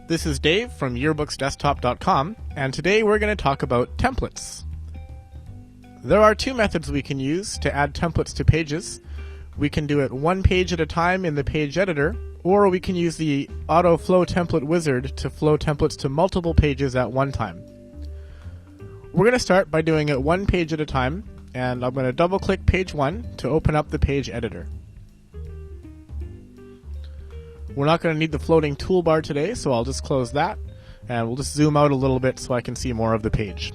This is Dave from yearbooksdesktop.com, and today we're going to talk about templates. There are two methods we can use to add templates to pages. We can do it one page at a time in the page editor, or we can use the Auto Flow Template Wizard to flow templates to multiple pages at one time. We're going to start by doing it one page at a time, and I'm going to double-click page 1 to open up the page editor. We're not going to need the floating toolbar today, so I'll just close that, and we'll just zoom out a little bit so I can see more of the page.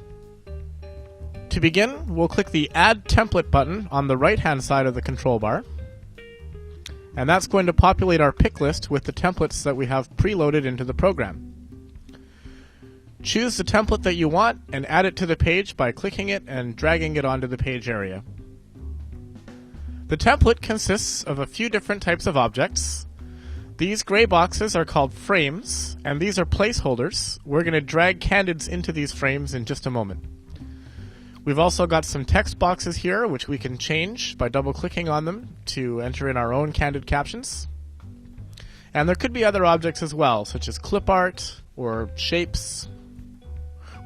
To begin, we'll click the Add Template button on the right-hand side of the control bar, and that's going to populate our pick list with the templates that we have preloaded into the program. Choose the template that you want and add it to the page by clicking it and dragging it onto the page area. The template consists of a few different types of objects. These gray boxes are called frames, and these are placeholders. We're going to drag candids into these frames in just a moment. We've also got some text boxes here, which we can change by double-clicking on them to enter in our own candid captions. And there could be other objects as well, such as clip art or shapes.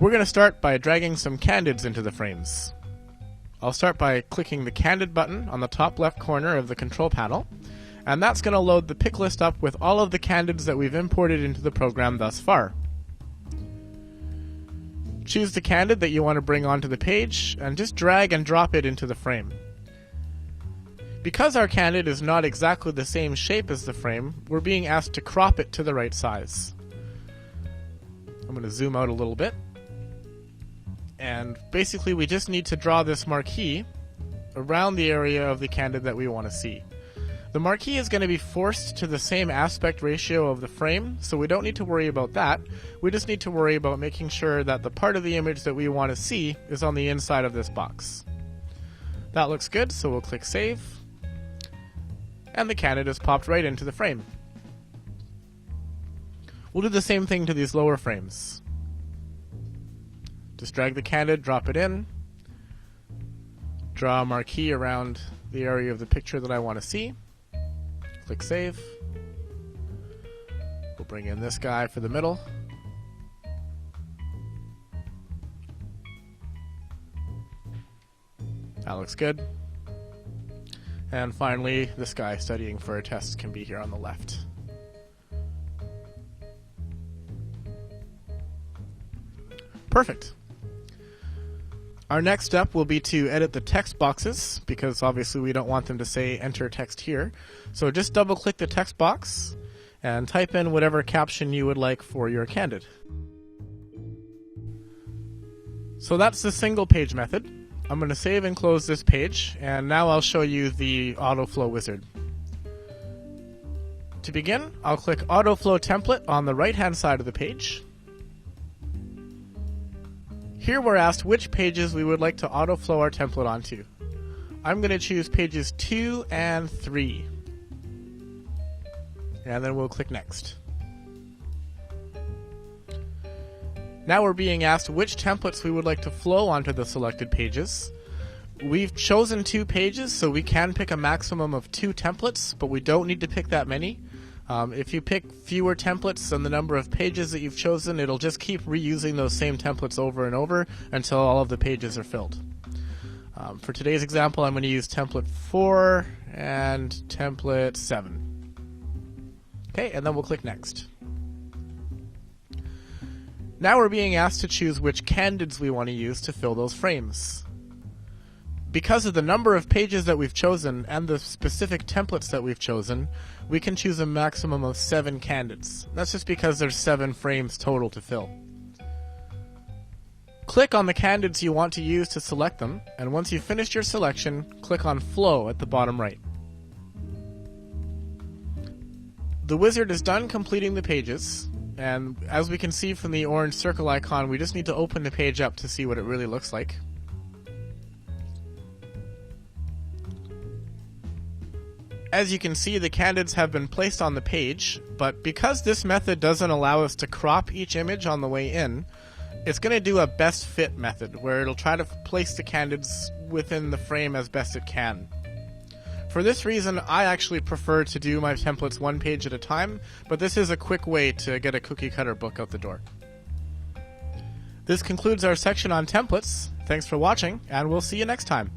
We're going to start by dragging some candids into the frames. I'll start by clicking the Candid button on the top left corner of the control panel, and that's going to load the pick list up with all of the candids that we've imported into the program thus far. Choose the candid that you want to bring onto the page, and just drag and drop it into the frame. Because our candid is not exactly the same shape as the frame, we're being asked to crop it to the right size. I'm going to zoom out a little bit. And basically we just need to draw this marquee around the area of the candid that we want to see. The marquee is going to be forced to the same aspect ratio of the frame, so we don't need to worry about that. We just need to worry about making sure that the part of the image that we want to see is on the inside of this box. That looks good, so we'll click Save. And the candid is popped right into the frame. We'll do the same thing to these lower frames. Just drag the candid, drop it in, draw a marquee around the area of the picture that I want to see. Click Save. We'll bring in this guy for the middle. That looks good. And finally, this guy studying for a test can be here on the left. Perfect. Our next step will be to edit the text boxes, because obviously we don't want them to say enter text here. So just double click the text box and type in whatever caption you would like for your candid. So that's the single page method. I'm going to save and close this page, and now I'll show you the AutoFlow wizard. To begin, I'll click AutoFlow Template on the right hand side of the page. Here we're asked which pages we would like to autoflow our template onto. I'm going to choose pages 2 and 3. And then we'll click Next. Now we're being asked which templates we would like to flow onto the selected pages. We've chosen 2 pages, so we can pick a maximum of 2 templates, but we don't need to pick that many. If you pick fewer templates than the number of pages that you've chosen, it'll just keep reusing those same templates over and over until all of the pages are filled. For today's example, I'm going to use template 4 and template 7. Okay, and then we'll click Next. Now we're being asked to choose which candids we want to use to fill those frames. Because of the number of pages that we've chosen and the specific templates that we've chosen, we can choose a maximum of 7 candids. That's just because there's 7 frames total to fill. Click on the candids you want to use to select them, and once you've finished your selection, click on Flow at the bottom right. The wizard is done completing the pages, and as we can see from the orange circle icon, we just need to open the page up to see what it really looks like. As you can see, the candids have been placed on the page, but because this method doesn't allow us to crop each image on the way in, it's going to do a best fit method, where it'll try to place the candids within the frame as best it can. For this reason, I actually prefer to do my templates one page at a time, but this is a quick way to get a cookie cutter book out the door. This concludes our section on templates. Thanks for watching, and we'll see you next time.